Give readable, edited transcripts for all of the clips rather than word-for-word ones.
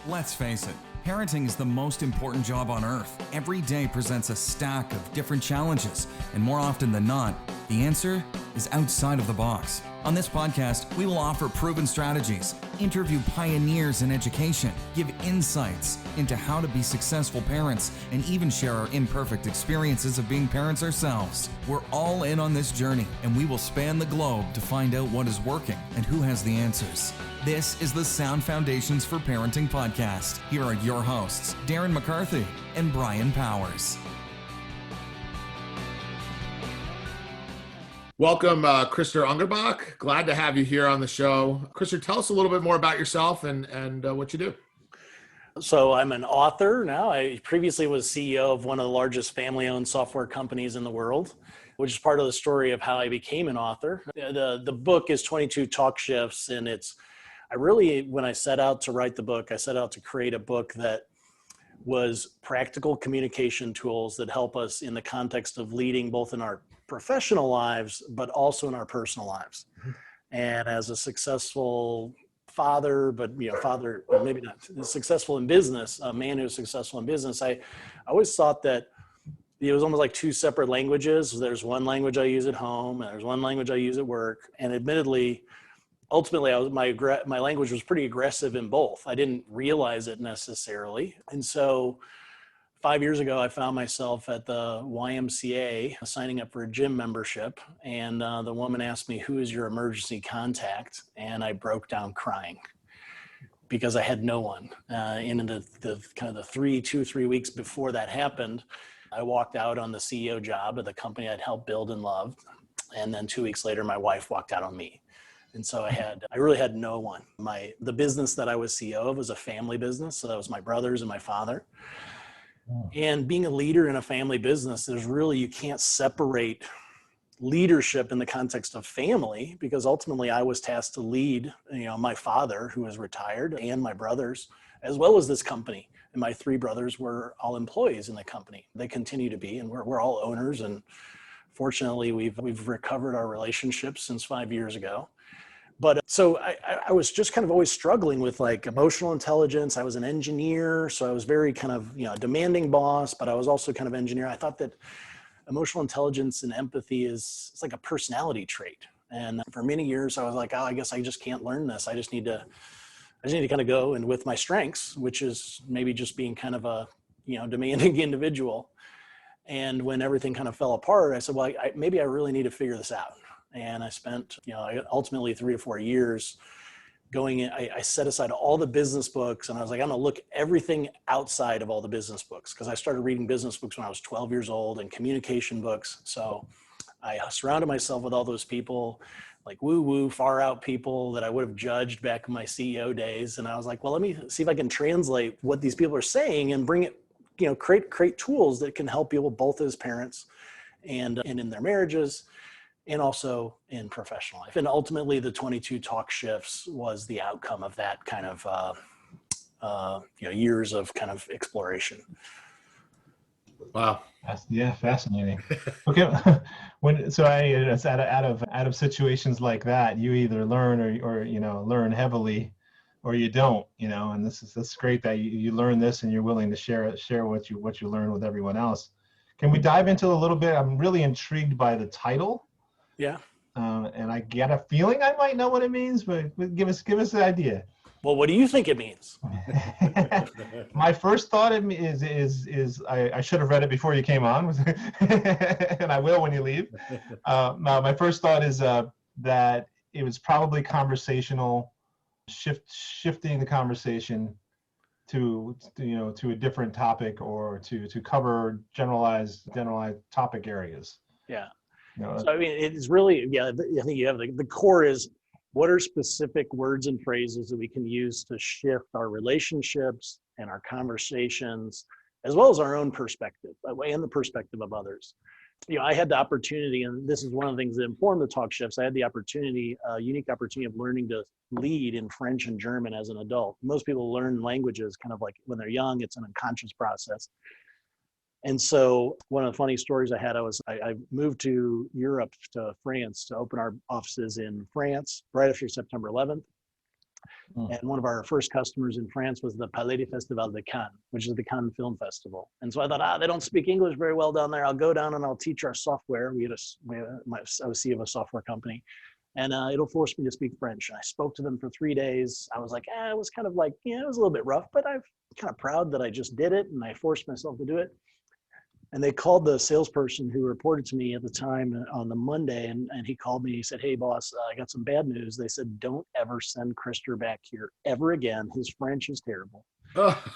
Let's face it, parenting is the most important job on earth. Every day presents a stack of different challenges, and more often than not, the answer is outside of the box. On this podcast, we will offer proven strategies, interview pioneers in education, give insights into how to be successful parents, and even share our imperfect experiences of being parents ourselves. We're all in on this journey, and we will span the globe to find out what is working and who has the answers. This is the Sound Foundations for Parenting podcast. Here are your hosts, Darren McCarthy and Brian Powers. Welcome, Krister Ungerböck. Glad to have you here on the show. Krister, tell us a little bit more about yourself and what you do. So I'm an author now. I previously was CEO of one of the largest family-owned software companies in the world, which is part of the story of how I became an author. The book is 22 Talk Shifts, and when I set out to write the book, I set out to create a book that was practical communication tools that help us in the context of leading both in our professional lives, but also in our personal lives. And as a successful father, maybe not successful in business, a man who's successful in business, I always thought that it was almost like two separate languages. There's one language I use at home, and there's one language I use at work. And ultimately, my language was pretty aggressive in both. I didn't realize it necessarily. And so 5 years ago, I found myself at the YMCA signing up for a gym membership. And the woman asked me, "Who is your emergency contact?" And I broke down crying because I had no one. And in the kind of the 3 weeks before that happened, I walked out on the CEO job of the company I'd helped build and loved. And then 2 weeks later, my wife walked out on me. And so I really had no one. The business that I was CEO of was a family business. So that was my brothers and my father. And being a leader in a family business, you can't separate leadership in the context of family, because ultimately I was tasked to lead, my father, who is retired, and my brothers, as well as this company. And my three brothers were all employees in the company. They continue to be, and we're all owners. And fortunately, we've recovered our relationship since 5 years ago. But so I was just kind of always struggling with like emotional intelligence. I was an engineer, so I was very kind of, demanding boss, but I was also kind of engineer. I thought that emotional intelligence and empathy it's like a personality trait. And for many years, I was like, I guess I just can't learn this. I just need to kind of go and with my strengths, which is maybe just being kind of a, demanding individual. And when everything kind of fell apart, I said, well, maybe I really need to figure this out. And I spent, ultimately 3 to 4 years going in. I set aside all the business books, and I was like, I'm going to look everything outside of all the business books, because I started reading business books when I was 12 years old and communication books. So I surrounded myself with all those people, like woo-woo, far out people that I would have judged back in my CEO days. And I was like, well, let me see if I can translate what these people are saying and bring it, create tools that can help people both as parents and in their marriages, and also in professional life. And ultimately, the 22 Talk Shifts was the outcome of that kind of, years of kind of exploration. Wow. Fascinating. Okay. Out of situations like that, you either learn or learn heavily, or you don't, and that's great that you learn this and you're willing to share what you learn with everyone else. Can we dive into a little bit? I'm really intrigued by the title. Yeah. And I get a feeling I might know what it means, but give us an idea. Well, what do you think it means? My first thought is I should have read it before you came on, and I will when you leave. My first thought is that it was probably conversational, shifting the conversation to a different topic, or to cover generalized topic areas. Yeah. So, I mean, it's really, I think you have the core is, what are specific words and phrases that we can use to shift our relationships and our conversations, as well as our own perspective and the perspective of others. I had the opportunity, and this is one of the things that informed the Talk Shifts. I had the unique opportunity of learning to lead in French and German as an adult. Most people learn languages kind of like when they're young. It's an unconscious process. And so one of the funny stories I had, I moved to Europe, to France, to open our offices in France right after September 11th. And one of our first customers in France was the Palais de Festival de Cannes, which is the Cannes Film Festival. And so I thought, they don't speak English very well down there. I'll go down and I'll teach our software. I was CEO of a software company, and it'll force me to speak French. And I spoke to them for 3 days. I was like, it was kind of like, it was a little bit rough, but I'm kind of proud that I just did it and I forced myself to do it. And they called the salesperson who reported to me at the time on the Monday, and he called me. He said, "Hey, boss, I got some bad news." They said, "Don't ever send Krister back here ever again. His French is terrible."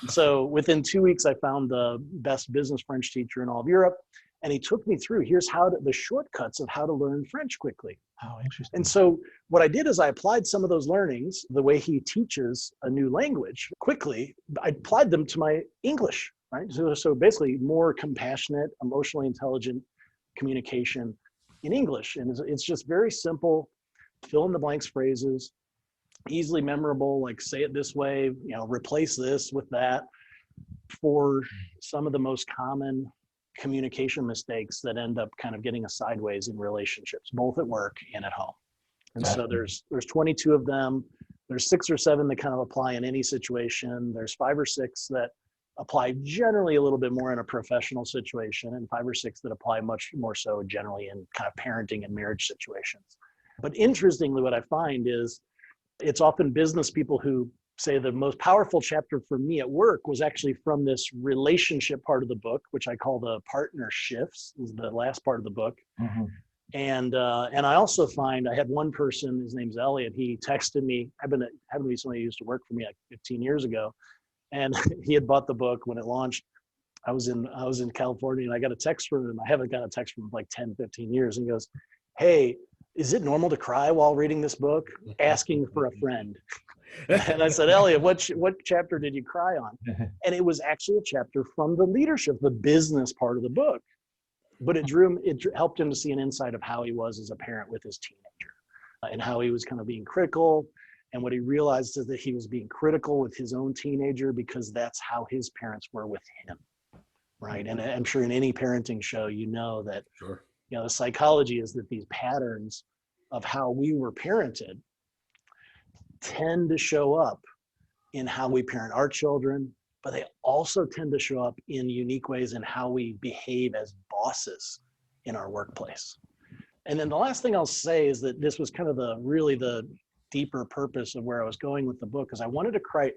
So within 2 weeks, I found the best business French teacher in all of Europe, and he took me through, here's the shortcuts of how to learn French quickly. Oh, interesting. And so what I did is I applied some of those learnings, the way he teaches a new language quickly, I applied them to my English. Right. So basically more compassionate, emotionally intelligent communication in English. And it's just very simple, fill in the blanks phrases, easily memorable, like say it this way, replace this with that, for some of the most common communication mistakes that end up kind of getting us sideways in relationships, both at work and at home. And so there's 22 of them. There's 6 or 7 that kind of apply in any situation. There's 5 or 6 that apply generally a little bit more in a professional situation, and 5 or 6 that apply much more so generally in kind of parenting and marriage situations. But interestingly, what I find is it's often business people who say the most powerful chapter for me at work was actually from this relationship part of the book, which I call the partner shifts, is the last part of the book. Mm-hmm. And I also find I had one person, his name's Elliot, he texted me, happened to be somebody who used to work for me like 15 years ago. And he had bought the book when it launched. I was in California, and I got a text from him. I haven't got a text from him like 10, 15 years. And he goes, "Hey, is it normal to cry while reading this book? Asking for a friend." And I said, "Elliot, what chapter did you cry on?" And it was actually a chapter from the leadership, the business part of the book. But it helped him to see an insight of how he was as a parent with his teenager, and how he was kind of being critical. And what he realized is that he was being critical with his own teenager because that's how his parents were with him, right? And I'm sure in any parenting show, that the psychology is that these patterns of how we were parented tend to show up in how we parent our children, but they also tend to show up in unique ways in how we behave as bosses in our workplace. And then the last thing I'll say is that this was kind of the deeper purpose of where I was going with the book, because I wanted to create,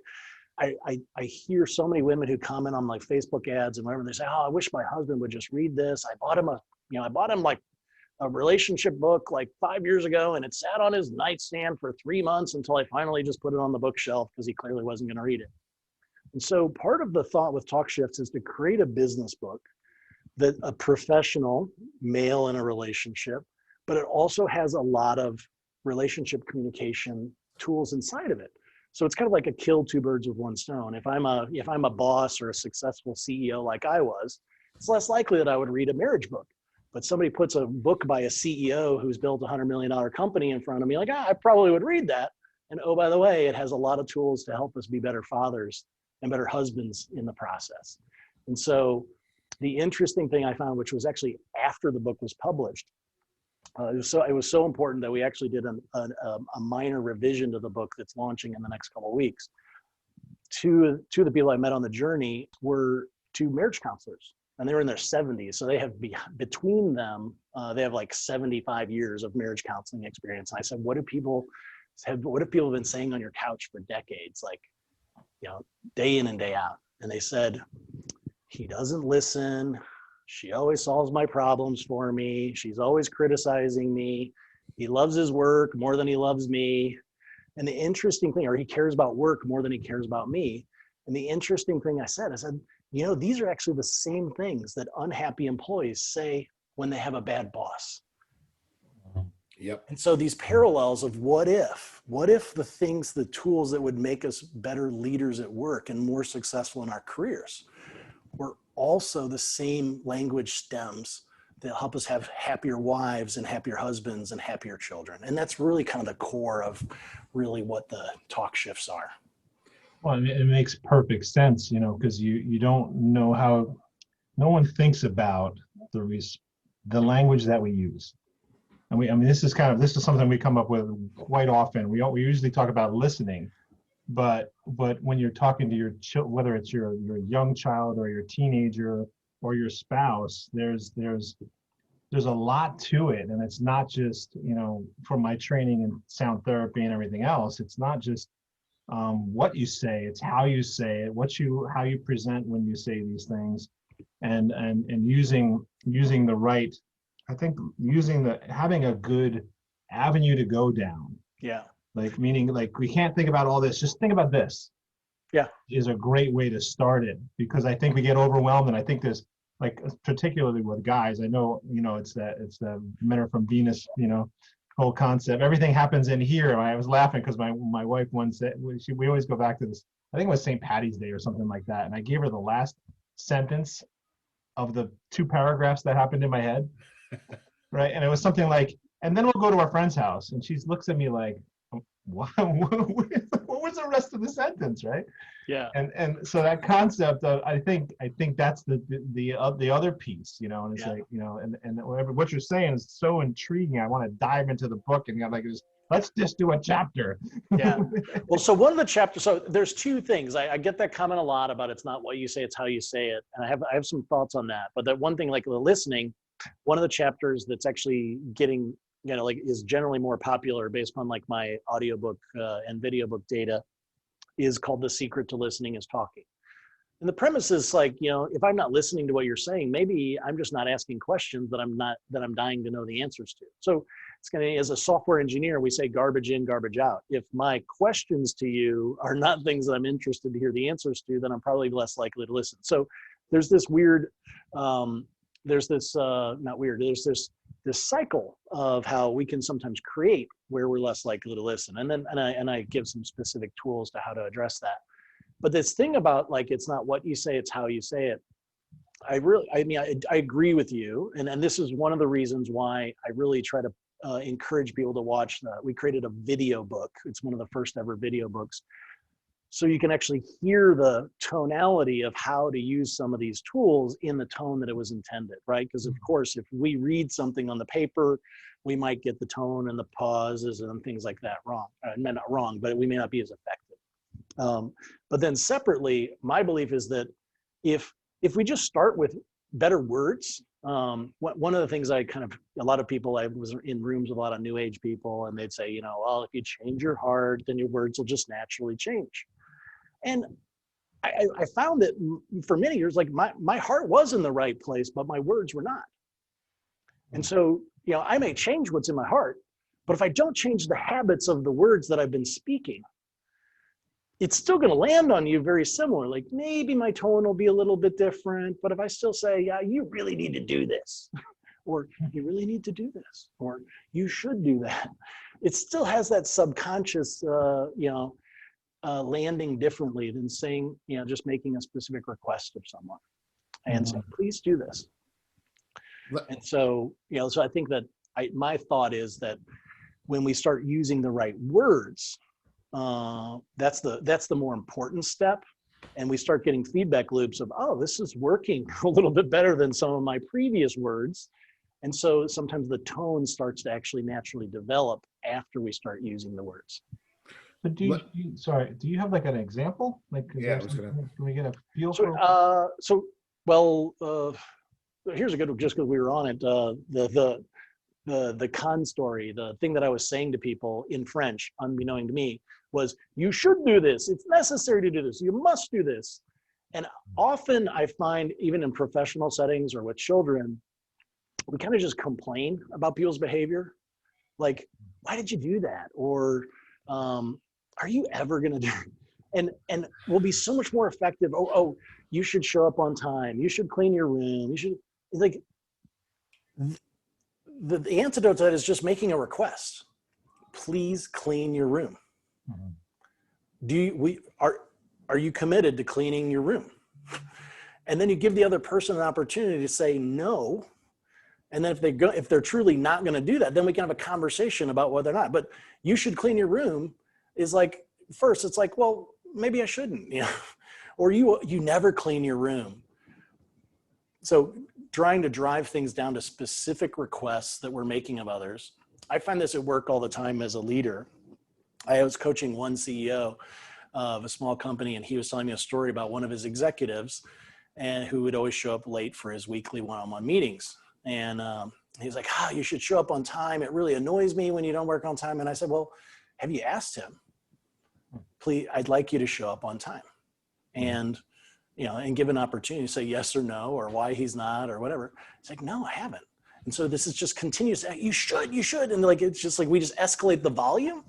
I hear so many women who comment on like Facebook ads and whatever, they say, "Oh, I wish my husband would just read this. I bought him like a relationship book like 5 years ago, and it sat on his nightstand for 3 months until I finally just put it on the bookshelf because he clearly wasn't going to read it." And so part of the thought with Talk Shifts is to create a business book that a professional male in a relationship, but it also has a lot of relationship communication tools inside of it. So it's kind of like a kill 2 birds with 1 stone. If I'm a boss or a successful CEO like I was, it's less likely that I would read a marriage book. But somebody puts a book by a CEO who's built a $100 million company in front of me, like, I probably would read that. And oh, by the way, it has a lot of tools to help us be better fathers and better husbands in the process. And so the interesting thing I found, which was actually after the book was published, it was so important that we actually did a minor revision to the book that's launching in the next couple of weeks. Two of the people I met on the journey were 2 marriage counselors, and they were in their 70s. So they have between them, they have like 75 years of marriage counseling experience. And I said, what have people been saying on your couch for decades, like, day in and day out? And they said, "He doesn't listen. She always solves my problems for me. She's always criticizing me. He loves his work more than he loves me." And the interesting thing, or he cares about work more than he cares about me. And the interesting thing I said, these are actually the same things that unhappy employees say when they have a bad boss. Yep. And so these parallels of what if the tools that would make us better leaders at work and more successful in our careers were also the same language stems that help us have happier wives and happier husbands and happier children. And that's really kind of the core of really what the Talk Shifts are. Well, it makes perfect sense, because you don't know how, no one thinks about the language that we use. And this is something we come up with quite often. We usually talk about listening, but when you're talking to your whether it's your young child or your teenager or your spouse, there's a lot to it, and it's not just, from my training in sound therapy and everything else, it's not just what you say, it's how you say it, how you present when you say these things, and using the right, I think having a good avenue to go down. Yeah. Like, meaning, like, we can't think about all this, just think about this. Yeah. Is a great way to start it, because I think we get overwhelmed, and I think there's, like, particularly with guys, I know, it's the men are from Venus, whole concept. Everything happens in here. I was laughing because my wife once said, we always go back to this, I think it was St. Patty's Day or something like that, and I gave her the last sentence of the 2 paragraphs that happened in my head, right? And it was something like, and then we'll go to our friend's house, and she looks at me like, what was the rest of the sentence, right? Yeah. And so that concept of, I think that's the other piece, and it's like, and what you're saying is so intriguing. I want to dive into the book and let's just do a chapter. Yeah. Well, so one of the chapters, so there's 2 things. I get that comment a lot about it's not what you say, it's how you say it. And I have some thoughts on that. But that one thing, like the listening, one of the chapters that's actually getting, is generally more popular based on like my audiobook and video book data, is called The Secret to Listening is Talking. And the premise is like, if I'm not listening to what you're saying, maybe I'm just not asking questions that I'm dying to know the answers to. So it's going to, as a software engineer, we say garbage in, garbage out. If my questions to you are not things that I'm interested to hear the answers to, then I'm probably less likely to listen. So there's this weird, there's this cycle of how we can sometimes create where we're less likely to listen. And I give some specific tools to how to address that. But this thing about, like, it's not what you say, it's how you say it. I agree with you. And this is one of the reasons why I really try to encourage people to watch we created a video book. It's one of the first ever video books. So you can actually hear the tonality of how to use some of these tools in the tone that it was intended, right? Because of course, if we read something on the paper, we might get the tone and the pauses and things like that wrong. Not wrong, but we may not be as effective. But then separately, my belief is that if we just start with better words, one of the things a lot of people, I was in rooms with a lot of new age people, and they'd say, well, if you change your heart, then your words will just naturally change. And I found that for many years, like my heart was in the right place, but my words were not. And so, I may change what's in my heart, but if I don't change the habits of the words that I've been speaking, it's still going to land on you very similar. Like, maybe my tone will be a little bit different, but if I still say, yeah, you really need to do this, or you really need to do this, or you should do that, it still has that subconscious, landing differently than saying, just making a specific request of someone and saying, please do this. And so, so I think that my thought is that when we start using the right words, that's the more important step. And we start getting feedback loops of, oh, this is working a little bit better than some of my previous words. And so sometimes the tone starts to actually naturally develop after we start using the words. But do you have like an example? Like, can we get a feel for? Here's a good one, just because we were on it. The con story, the thing that I was saying to people in French, unbeknown to me, was, you should do this. It's necessary to do this. You must do this. And often I find, even in professional settings or with children, we kind of just complain about people's behavior. Like, why did you do that? Or, are you ever going to do it? And we'll be so much more effective. Oh, you should show up on time. You should clean your room. You should, like, the antidote to that is just making a request. Please clean your room. Are you committed to cleaning your room? And then you give the other person an opportunity to say no. And then if they're truly not going to do that, then we can have a conversation about whether or not. But you should clean your room is like, first it's like, well, maybe I shouldn't, or you never clean your room. So trying to drive things down to specific requests that we're making of others. I find this at work all the time as a leader. I was coaching one CEO of a small company, and he was telling me a story about one of his executives and who would always show up late for his weekly one-on-one meetings. And he's like, you should show up on time. It really annoys me when you don't work on time. And I said, well, have you asked him? Please, I'd like you to show up on time. And, and give an opportunity to say yes or no, or why he's not, or whatever. It's like, no, I haven't. And so this is just continuous. You should. And like, it's just like, we just escalate the volume,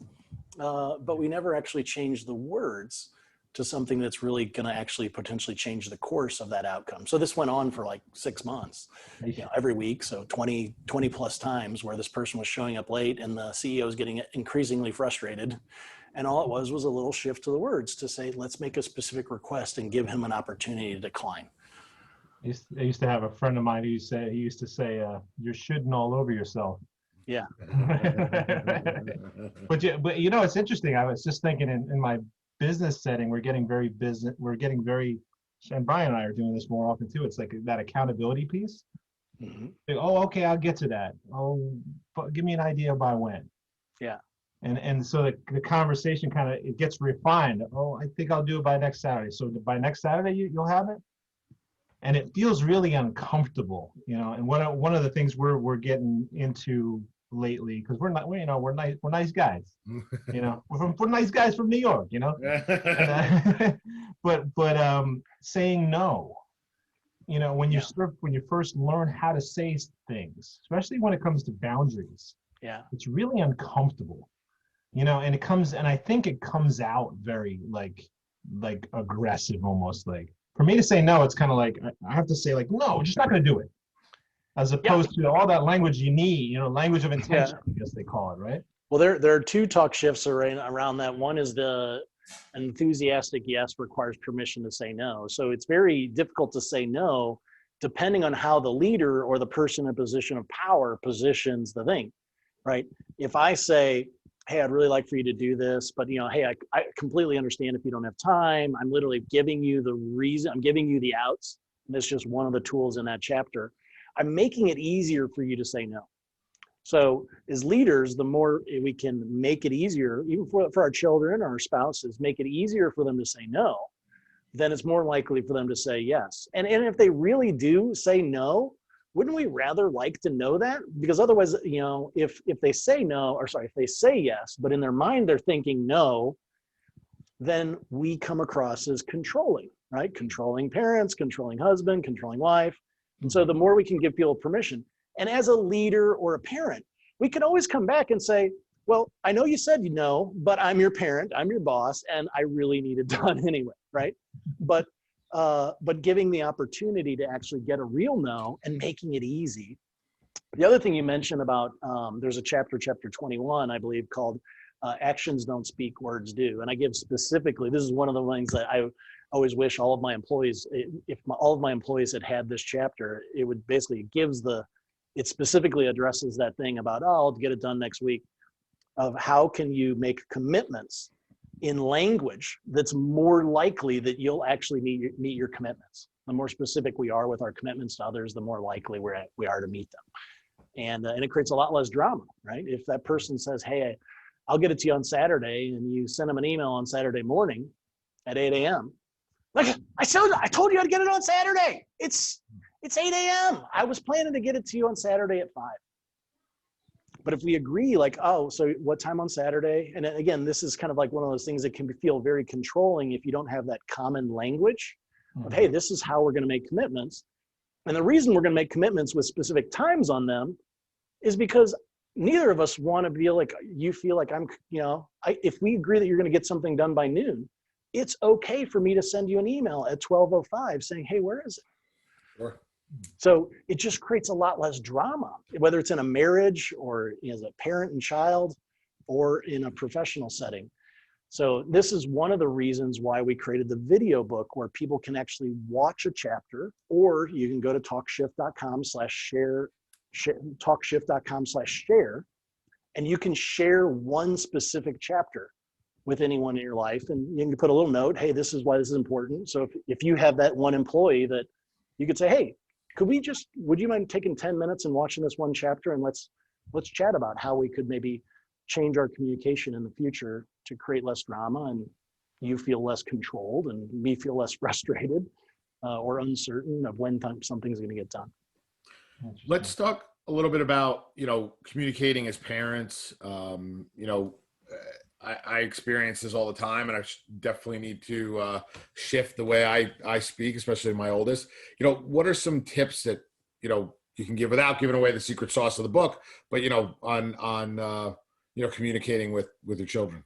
but we never actually change the words to something that's really going to actually potentially change the course of that outcome. So this went on for like 6 months, every week. So 20 plus times where this person was showing up late and the CEO was getting increasingly frustrated. And all it was a little shift to the words to say, let's make a specific request and give him an opportunity to decline. I used to have a friend of mine who used to say, you're shitting all over yourself. Yeah. But it's interesting. I was just thinking in my business setting, we're getting very, and Brian and I are doing this more often too. It's like that accountability piece. Mm-hmm. Like, okay, I'll get to that. Give me an idea by when. Yeah. And so the conversation it gets refined. I think I'll do it by next Saturday. So by next Saturday, you'll have it. And it feels really uncomfortable, and one of the things we're getting into lately, because we're nice guys, we're nice guys from New York, but saying no, when you first learn how to say things, especially when it comes to boundaries, it's really uncomfortable, and I think it comes out very like aggressive, almost like. For me to say no, it's kind of like I have to say like, no, we're just not going to do it, as opposed to all that language you need, language of intention, I guess they call it, right? Well, there are two talk shifts around that. One is the enthusiastic yes requires permission to say no. So it's very difficult to say no, depending on how the leader or the person in a position of power positions the thing, right? If I say, hey, I'd really like for you to do this, but hey, I completely understand if you don't have time. I'm literally giving you the reason, I'm giving you the outs. And that's just one of the tools in that chapter. I'm making it easier for you to say no. So as leaders, the more we can make it easier, even for our children or our spouses, make it easier for them to say no, then it's more likely for them to say yes. And if they really do say no, wouldn't we rather like to know that? Because otherwise, if they say no, if they say yes, but in their mind they're thinking no, then we come across as controlling, right? Controlling parents, controlling husband, controlling wife. And so the more we can give people permission, and as a leader or a parent, we can always come back and say, well, I know you said no, but I'm your parent, I'm your boss, and I really need it done anyway, right? But giving the opportunity to actually get a real no and making it easy. The other thing you mentioned about, there's a chapter 21, I believe, called Actions Don't Speak, Words Do. And I give specifically, this is one of the things that I always wish all of my employees, all of my employees had this chapter, it would basically it specifically addresses that thing about, I'll get it done next week, of how can you make commitments in language that's more likely that you'll actually meet your commitments. The more specific we are with our commitments to others, the more likely we are to meet them. And it creates a lot less drama, right? If that person says, hey, I'll get it to you on Saturday, and you send them an email on Saturday morning at 8 a.m. Like, I told you I'd get it on Saturday. It's 8 a.m. I was planning to get it to you on Saturday at 5. But if we agree, like, so what time on Saturday? And again, this is kind of like one of those things that can feel very controlling if you don't have that common language of, hey, this is how we're going to make commitments. And the reason we're going to make commitments with specific times on them is because neither of us want to feel like you feel like if we agree that you're going to get something done by noon, it's okay for me to send you an email at 12:05 saying, hey, where is it? Sure. So it just creates a lot less drama, whether it's in a marriage or as a parent and child or in a professional setting. So this is one of the reasons why we created the video book, where people can actually watch a chapter, or you can go to talkshift.com/share, talkshift.com/share, and you can share one specific chapter with anyone in your life. And you can put a little note, hey, this is why this is important. So if you have that one employee that you could say, hey, would you mind taking 10 minutes and watching this one chapter, and let's chat about how we could maybe change our communication in the future to create less drama and you feel less controlled and me feel less frustrated or uncertain of when something's going to get done. Let's talk a little bit about, communicating as parents. I experience this all the time, and I definitely need to shift the way I speak, especially my oldest. What are some tips that, you can give without giving away the secret sauce of the book, but, on communicating with your children?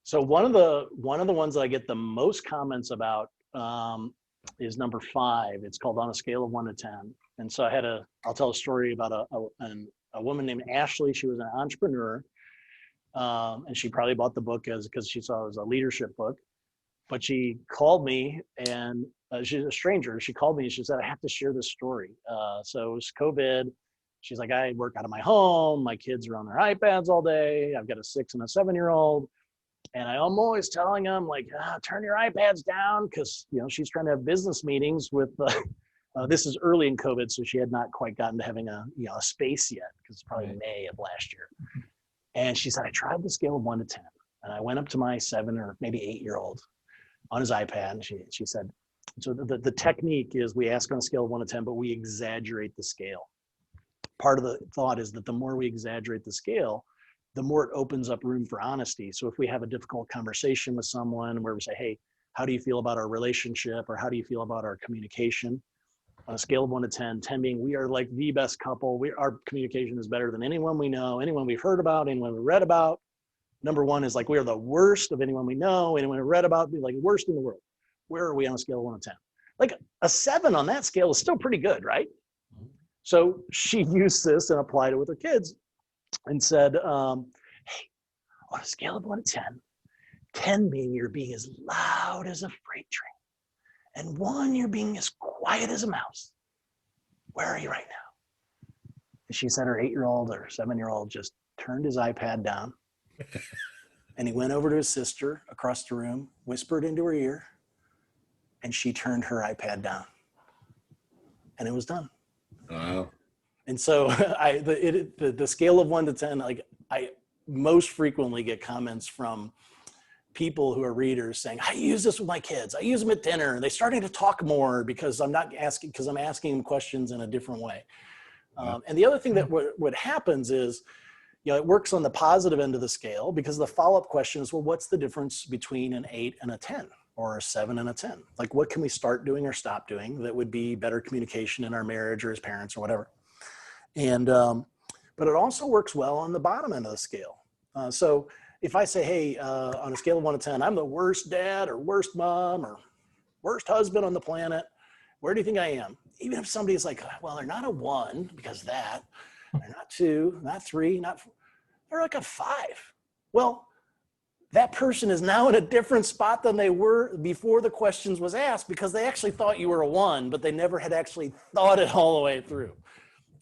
So one of the ones that I get the most comments about is number 5. It's called On a Scale of 1 to 10. And so I'll tell a story about a woman named Ashley. She was an entrepreneur, and she probably bought the book because she saw it was a leadership book. But she called me, and she's a stranger. She called me and she said, I have to share this story. So it was COVID. She's like, I work out of my home. My kids are on their iPads all day. I've got a 6 and a 7-year-old. And I'm always telling them, like, turn your iPads down, because, she's trying to have business meetings with, this is early in COVID, so she had not quite gotten to having a space yet, because it's probably May of last year. And she said, I tried the scale of 1 to 10. And I went up to my 7 or maybe 8-year-old on his iPad. And she said, so the technique is we ask on a scale of 1 to 10, but we exaggerate the scale. Part of the thought is that the more we exaggerate the scale, the more it opens up room for honesty. So if we have a difficult conversation with someone where we say, hey, how do you feel about our relationship? Or how do you feel about our communication? On a scale of 1 to 10, 10 being we are like the best couple. Our communication is better than anyone we know, anyone we've heard about, anyone we read about. Number 1 is like we are the worst of anyone we know, anyone we read about, be like worst in the world. Where are we on a scale of 1 to 10? Like a 7 on that scale is still pretty good, right? So she used this and applied it with her kids and said, hey, on a scale of 1 to 10, 10 being you're being as loud as a freight train, and 1 you're being as quiet as a mouse. Where are you right now? And she said her 8-year-old or 7-year-old just turned his iPad down, and he went over to his sister across the room, whispered into her ear, and she turned her iPad down, and it was done. Wow. And so the scale of 1 to 10, like I most frequently get comments from people who are readers saying, I use this with my kids. I use them at dinner, and they're starting to talk more because I'm asking them questions in a different way. And the other thing that what happens is, it works on the positive end of the scale, because the follow-up question is, well, what's the difference between an 8 and a 10 or a 7 and a 10? Like, what can we start doing or stop doing that would be better communication in our marriage or as parents or whatever? And, but it also works well on the bottom end of the scale. So if I say, hey, on a scale of 1 to 10, I'm the worst dad or worst mom or worst husband on the planet, where do you think I am? Even if somebody's like, well, they're not a 1 because of that, they're not 2, not 3, not 4, they're like a 5. Well, that person is now in a different spot than they were before the questions was asked, because they actually thought you were a 1, but they never had actually thought it all the way through.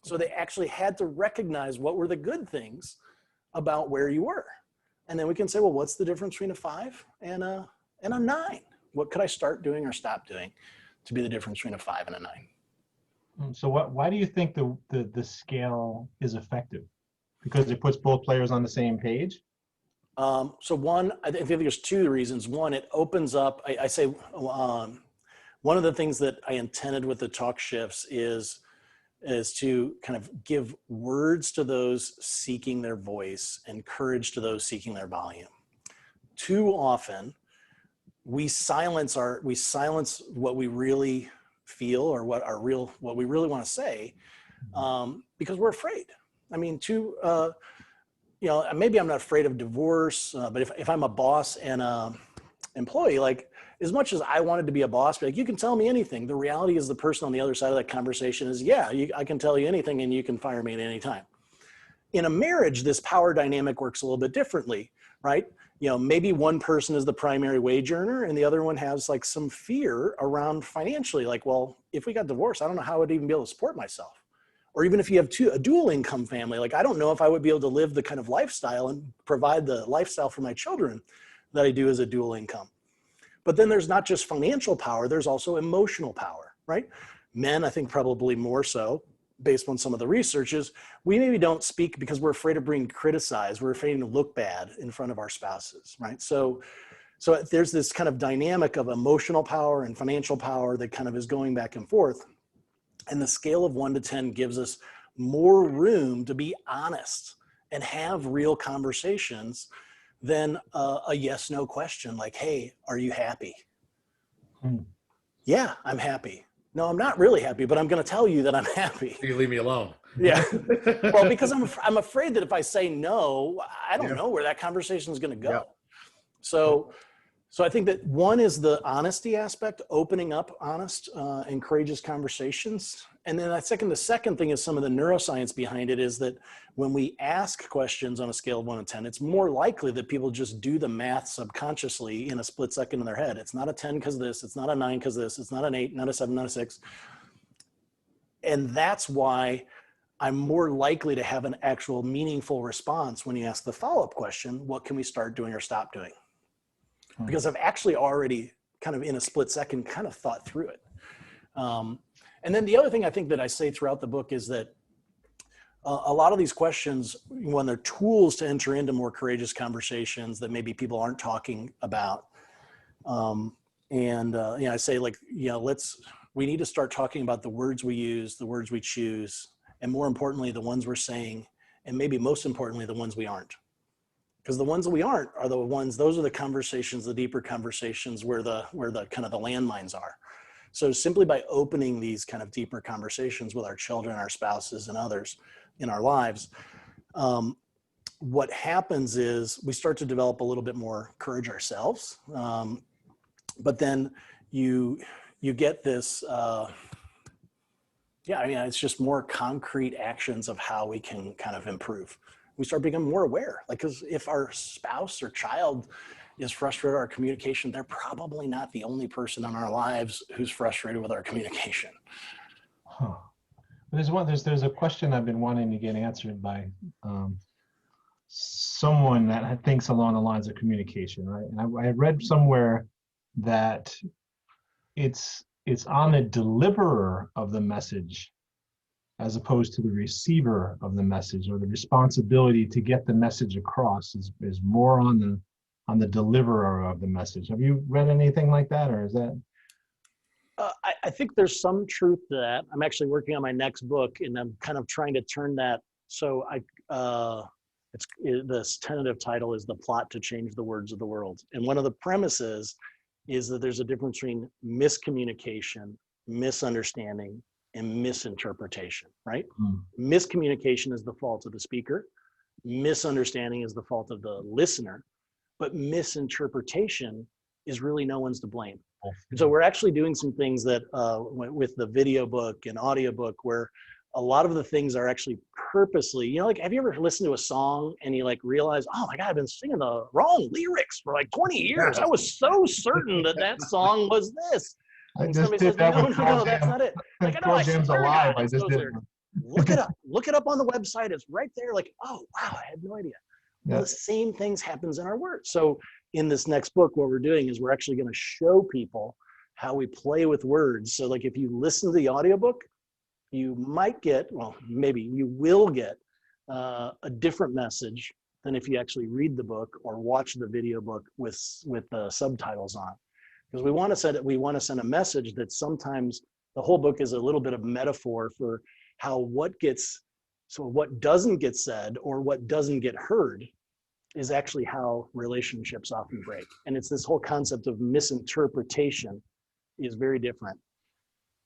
So they actually had to recognize what were the good things about where you were. And then we can say, well, what's the difference between a 5 and a 9? What could I start doing or stop doing to be the difference between a 5 and a 9? So why do you think the scale is effective? Because it puts both players on the same page? So one, I think there's 2 reasons. One, it opens up, I say, one of the things that I intended with the talk shifts is to kind of give words to those seeking their voice and courage to those seeking their volume. Too often, we silence what we really feel or what we really want to say because we're afraid. I mean, maybe I'm not afraid of divorce, but if I'm a boss and an employee, like, as much as I wanted to be a boss, like, you can tell me anything. The reality is the person on the other side of that conversation is, I can tell you anything and you can fire me at any time. In a marriage, this power dynamic works a little bit differently, right? Maybe one person is the primary wage earner and the other one has like some fear around financially. Like, well, if we got divorced, I don't know how I would even be able to support myself. Or even if you have a dual income family, like, I don't know if I would be able to live the kind of lifestyle and provide the lifestyle for my children that I do as a dual income. But then there's not just financial power, there's also emotional power, right? Men, I think probably more so, based on some of the researches, we maybe don't speak because we're afraid of being criticized. We're afraid to look bad in front of our spouses, right? So So there's this kind of dynamic of emotional power and financial power that kind of is going back and forth. And the scale of 1 to 10 gives us more room to be honest and have real conversations than a yes, no question like, hey, are you happy? Yeah, I'm happy. No, I'm not really happy, but I'm going to tell you that I'm happy. You leave me alone. Yeah. Well, because I'm afraid that if I say no, I don't Yeah. know where that conversation is going to go. Yeah. So I think that one is the honesty aspect, opening up honest and courageous conversations. And then the second thing is some of the neuroscience behind it is that when we ask questions on a scale of 1 to 10, it's more likely that people just do the math subconsciously in a split second in their head. It's not a 10 because this, it's not a 9 because this, it's not an 8, not a 7, not a 6. And that's why I'm more likely to have an actual meaningful response when you ask the follow-up question, what can we start doing or stop doing? Because I've actually already kind of in a split second kind of thought through it. And then the other thing I think that I say throughout the book is that a lot of these questions, when they're tools to enter into more courageous conversations that maybe people aren't talking about. I say like, we need to start talking about the words we use, the words we choose, and more importantly, the ones we're saying, and maybe most importantly, the ones we aren't. Because the ones that we aren't are the ones, those are the conversations, the deeper conversations where the kind of the landmines are. So simply by opening these kind of deeper conversations with our children, our spouses, and others in our lives, what happens is we start to develop a little bit more courage ourselves. But then you get this, it's just more concrete actions of how we can kind of improve. We start becoming more aware, like, because if our spouse or child is frustrated with our communication, they're probably not the only person in our lives who's frustrated with our communication. Huh. There's a question I've been wanting to get answered by someone that thinks along the lines of communication, right? And I read somewhere that it's on the deliverer of the message as opposed to the receiver of the message, or the responsibility to get the message across is more on the deliverer of the message. Have you read anything like that, or is that? I think there's some truth to that. I'm actually working on my next book, and I'm kind of trying to turn that. So this tentative title is The Plot to Change the Words of the World. And one of the premises is that there's a difference between miscommunication, misunderstanding, and misinterpretation, right? Miscommunication is the fault of the speaker. Misunderstanding is the fault of the listener. But misinterpretation is really no one's to blame. And so we're actually doing some things that with the video book and audio book, where a lot of the things are actually purposely, like, have you ever listened to a song and you like realize, oh my God, I've been singing the wrong lyrics for like 20 years. I was so certain that song was this. And somebody says, no, that's not it. Like, I know, I swear to God, it's those lyrics. Look it up. Look it up on the website. It's right there. Like, oh, wow, I had no idea. Well, the same things happens in our words. So in this next book, what we're doing is we're actually going to show people how we play with words. So like, if you listen to the audiobook, you might get, well, maybe you will get a different message than if you actually read the book or watch the video book with the subtitles on. Because we want to send a message that sometimes the whole book is a little bit of metaphor for how what doesn't get said or what doesn't get heard is actually how relationships often break. And it's this whole concept of misinterpretation is very different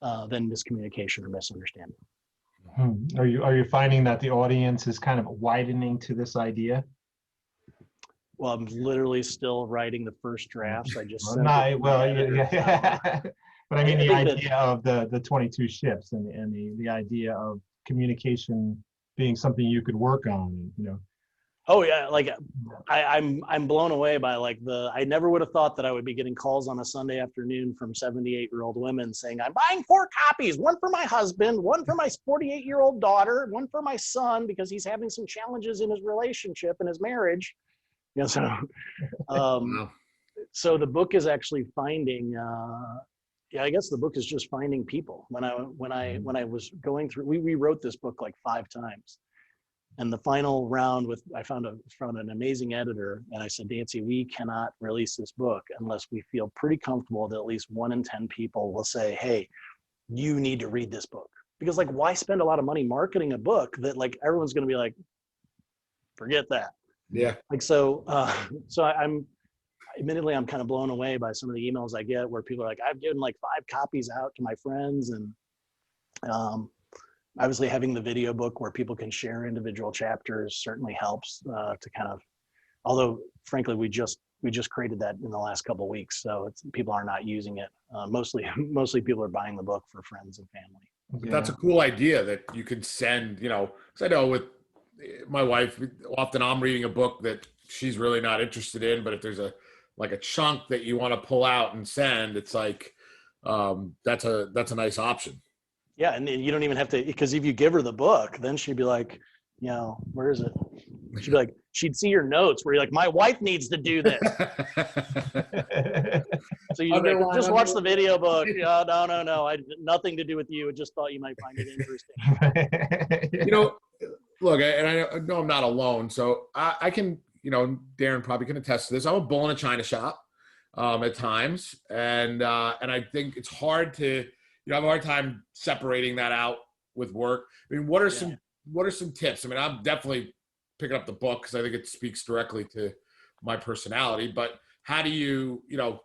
than miscommunication or misunderstanding. Are you finding that the audience is kind of widening to this idea? Well, I'm literally still writing the first drafts. I just sent but I mean the idea of the 22 shifts and the idea of communication being something you could work on, Oh yeah, like I'm blown away by like I never would have thought that I would be getting calls on a Sunday afternoon from 78-year-old women saying, I'm buying 4 copies, one for my husband, one for my 48-year-old daughter, one for my son because he's having some challenges in his relationship and his marriage. So the book is actually finding I guess the book is just finding people. When I was going through, we rewrote this book like 5 times. And the final round I found an amazing editor, and I said, Nancy, we cannot release this book unless we feel pretty comfortable that at least 1 in 10 people will say, hey, you need to read this book. Because like, why spend a lot of money marketing a book that like everyone's going to be like, forget that. Yeah. Like, so I'm admittedly, I'm kind of blown away by some of the emails I get where people are like, I've given like 5 copies out to my friends. And obviously having the video book where people can share individual chapters certainly helps to kind of, although frankly, we just created that in the last couple of weeks. So people are not using it. Mostly people are buying the book for friends and family. But that's a cool idea that you could send, you know, because I know with my wife, often I'm reading a book that she's really not interested in, but if there's a chunk that you want to pull out and send, it's like, that's a nice option. Yeah. And you don't even have to, because if you give her the book, then she'd be like, you know, where is it? She'd be like, she'd see your notes where you're like, my wife needs to do this. So you just watch the video book. No, I nothing to do with you. I just thought you might find it interesting. You know, look, and I know I'm not alone, so I can, you know, Darren probably can attest to this. I'm a bull in a china shop at times, and I think it's hard to, you know, I have a hard time separating that out with work. I mean, what are some tips? I mean, I'm definitely picking up the book because I think it speaks directly to my personality, but how do you, you know,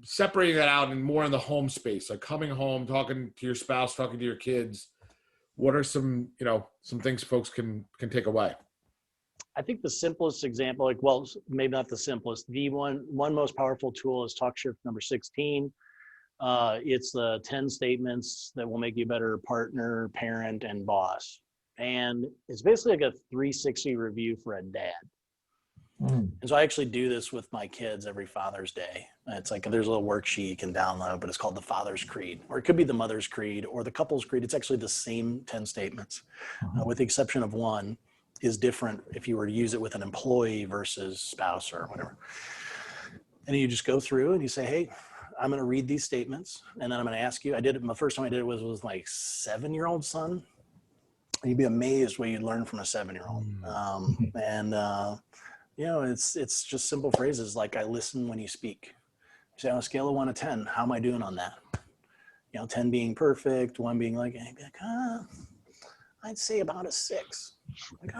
separating that out and more in the home space, like coming home, talking to your spouse, talking to your kids, what are some, you know, some things folks can take away? I think the simplest example, like, well, maybe not the simplest, the one most powerful tool is Talk Shift number 16. It's the 10 statements that will make you a better partner, parent, and boss. And it's basically like a 360 review for a dad. And so I actually do this with my kids every Father's Day. It's like there's a little worksheet you can download, but it's called the Father's Creed, or it could be the Mother's Creed or the Couple's Creed. It's actually the same 10 statements, with the exception of one is different if you were to use it with an employee versus spouse or whatever. And you just go through and you say, hey, I'm going to read these statements, and then I'm going to ask you. I did it. The first time I did it was with my 7-year-old son. And you'd be amazed what you'd learn from a 7-year-old. You know, it's just simple phrases like, I listen when you speak. You say, on a scale of 1 to 10, how am I doing on that? You know, 10 being perfect, 1 being like, I'd say about a 6. Like,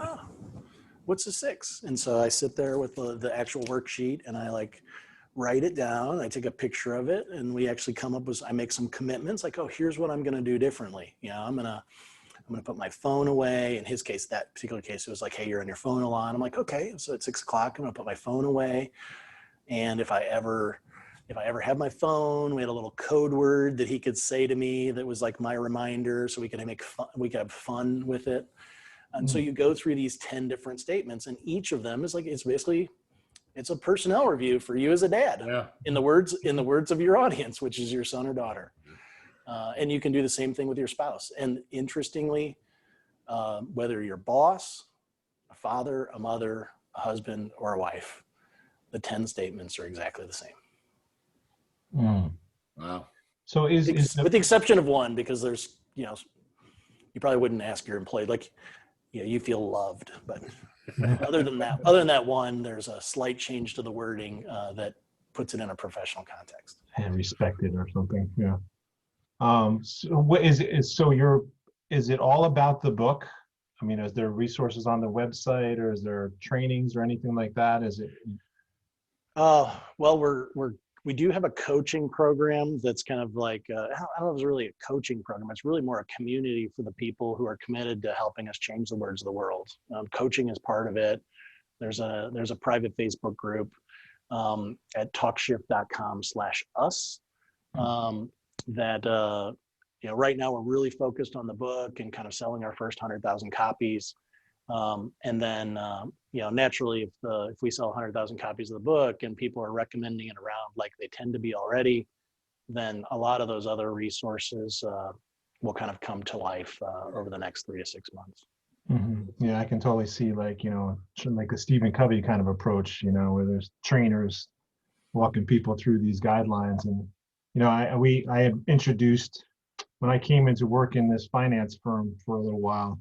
what's a 6? And so I sit there with the actual worksheet and I like write it down. I take a picture of it, and we actually come up with, I make some commitments like, oh, here's what I'm going to do differently. You know, I'm going to put my phone away. In his case, that particular case, it was like, hey, you're on your phone a lot. I'm like, okay. So at 6 o'clock, I'm going to put my phone away. And if I ever have my phone, we had a little code word that he could say to me that was like my reminder, so we could have fun with it. And so you go through these 10 different statements, and each of them is like, it's a personnel review for you as a dad. Yeah. In the words of your audience, which is your son or daughter. And you can do the same thing with your spouse. And interestingly, whether you're boss, a father, a mother, a husband, or a wife, the 10 statements are exactly the same. Wow. So with the exception of one, because there's, you know, you probably wouldn't ask your employee, like, you know, you feel loved, but other than that one, there's a slight change to the wording that puts it in a professional context. And respected or something. Yeah. So what is it? Is it all about the book? I mean, is there resources on the website, or is there trainings or anything like that? Is it? Well, we do have a coaching program that's kind of like, I don't know if it's really a coaching program. It's really more a community for the people who are committed to helping us change the words of the world. Coaching is part of it. There's a private Facebook group at talkshift.com/us that, you know, right now we're really focused on the book and kind of selling our first 100,000 copies. And then, you know, naturally, if we sell 100,000 copies of the book and people are recommending it around like they tend to be already, then a lot of those other resources will kind of come to life over the next 3 to 6 months. Mm-hmm. Yeah, I can totally see, like, you know, like a Stephen Covey kind of approach, you know, where there's trainers walking people through these guidelines. And, you know, I had introduced, when I came into work in this finance firm for a little while,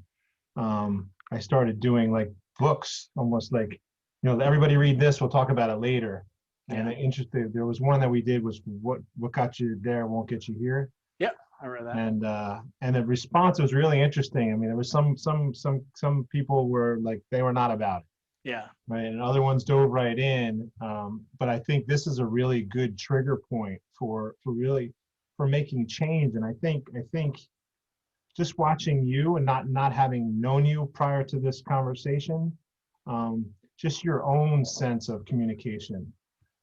I started doing like books, almost like, everybody read this, we'll talk about it later. And interesting, there was one that we did was what got you there won't get you here. Yeah, I read that. And the response was really interesting. I mean, there was some people were like, they were not about it. Yeah. Right. And other ones dove right in. But I think this is a really good trigger point for making change. And I think just watching you and not having known you prior to this conversation, just your own sense of communication,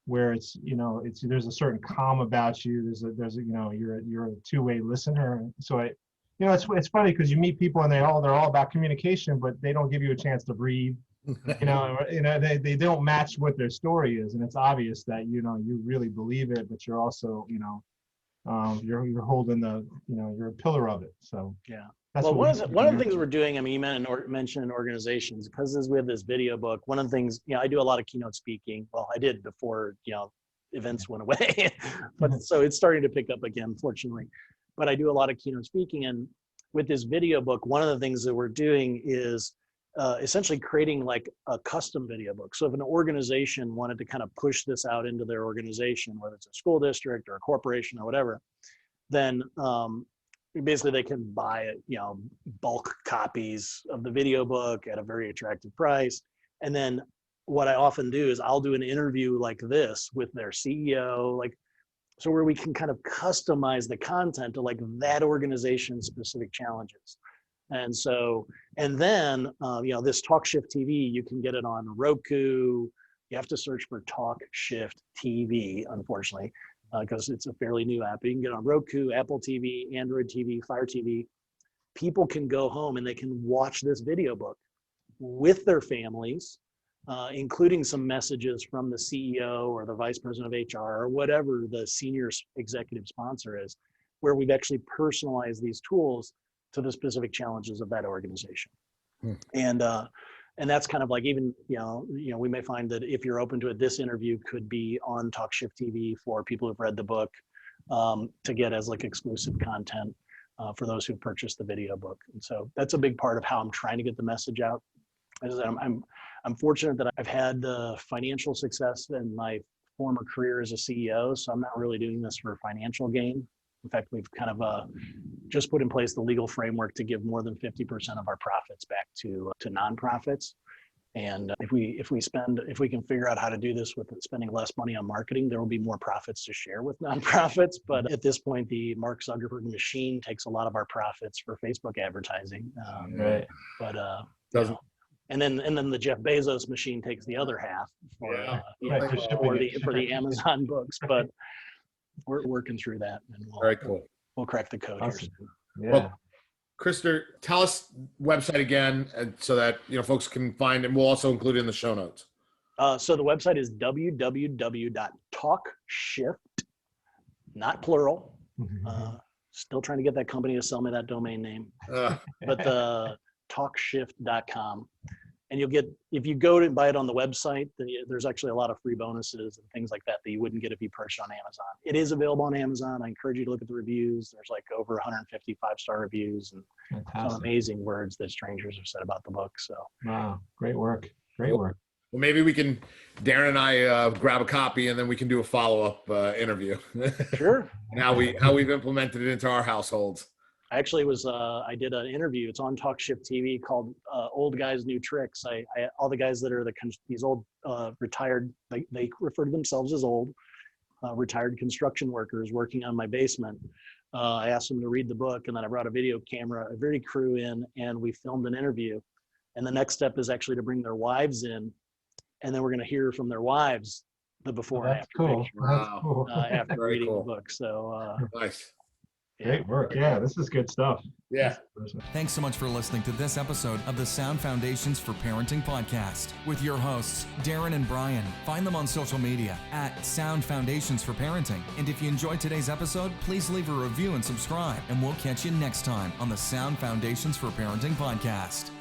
where there's a certain calm about you. You're a two-way listener. So it's funny because you meet people and they're all about communication, but they don't give you a chance to breathe. They don't match what their story is, and it's obvious that you really believe it, but you're also you're holding you're a pillar of it. So yeah. That's well, one of the things we're doing, I mean, you mentioned organizations, because as we have this video book, one of the things, I do a lot of keynote speaking. Well, I did before, events went away, but so it's starting to pick up again, fortunately. But I do a lot of keynote speaking, and with this video book, one of the things that we're doing is essentially creating like a custom video book. So if an organization wanted to kind of push this out into their organization, whether it's a school district or a corporation or whatever, then basically they can buy bulk copies of the video book at a very attractive price. And then what I often do is I'll do an interview like this with their CEO, so where we can kind of customize the content to like that organization's specific challenges. And so, and then, this Talk Shift TV, you can get it on Roku. You have to search for Talk Shift TV, unfortunately, because it's a fairly new app. You can get it on Roku, Apple TV, Android TV, Fire TV. People can go home and they can watch this video book with their families, including some messages from the CEO or the vice president of HR or whatever the senior executive sponsor is, where we've actually personalized these tools to the specific challenges of that organization. And that's kind of like, even, we may find that if you're open to it, this interview could be on Talk Shift TV for people who've read the book, to get as like exclusive content for those who purchased the video book. And so that's a big part of how I'm trying to get the message out. I'm fortunate that I've had financial success in my former career as a CEO, so I'm not really doing this for financial gain. In fact, we've kind of just put in place the legal framework to give more than 50% of our profits back to nonprofits. And if we can figure out how to do this with spending less money on marketing, there will be more profits to share with nonprofits. But at this point, the Mark Zuckerberg machine takes a lot of our profits for Facebook advertising. Right. But doesn't. And then the Jeff Bezos machine takes the other half for the Amazon books. But we're working through that, and very cool. We'll crack the code. Awesome. Here. Yeah. Well, Krister, tell us website again, so that folks can find, and we'll also include it in the show notes. So the website is www.talkshift, not plural. Still trying to get that company to sell me that domain name, but the talkshift.com. And you'll get, if you go to buy it on the website, there's actually a lot of free bonuses and things like that you wouldn't get if you purchased on Amazon. It is available on Amazon. I encourage you to look at the reviews. There's like over 150 5-star reviews and some amazing words that strangers have said about the book. So wow, great work. Well, maybe we can, Darren and I, grab a copy, and then we can do a follow-up interview. Sure. And how we've implemented it into our households. I actually I did an interview. It's on Talk Shift TV called Old Guys, New Tricks. All the guys that are these old retired, they refer to themselves as old, retired construction workers working on my basement. I asked them to read the book, and then I brought a video camera, a video crew in, and we filmed an interview. And the next step is actually to bring their wives in, and then we're going to hear from their wives the before and after picture. Wow. After reading the book. So nice. Great work. Yeah, this is good stuff. Yeah. Thanks so much for listening to this episode of the Sound Foundations for Parenting podcast with your hosts, Darren and Brian. Find them on social media at Sound Foundations for Parenting. And if you enjoyed today's episode, please leave a review and subscribe. And we'll catch you next time on the Sound Foundations for Parenting podcast.